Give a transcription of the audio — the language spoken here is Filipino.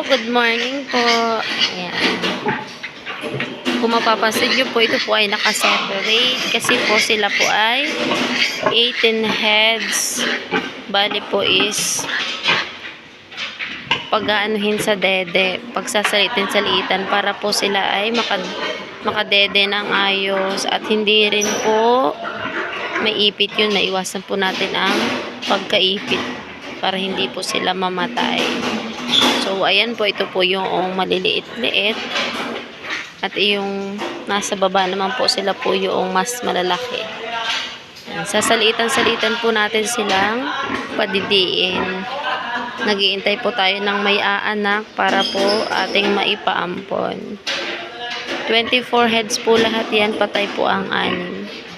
good morning po. Ayan. Kung mapapansin nyo po, ito po ay nakaseparate kasi po sila po ay 18 heads. Bali po is pag-aanuhin sa dede, pagsasalitin-salitan para po sila ay makadede ng ayos at hindi rin po maipit yun. Naiwasan po natin ang pagkaipit para hindi po sila mamatay. So, ayan po, ito po yung maliliit-liit. At yung nasa baba naman po sila po yung mas malalaki. Sasalitan-salitan po natin silang padidiin. Nag-iintay po tayo ng may aanak para po ating maipaampon. 24 heads po lahat yan, patay po ang 6.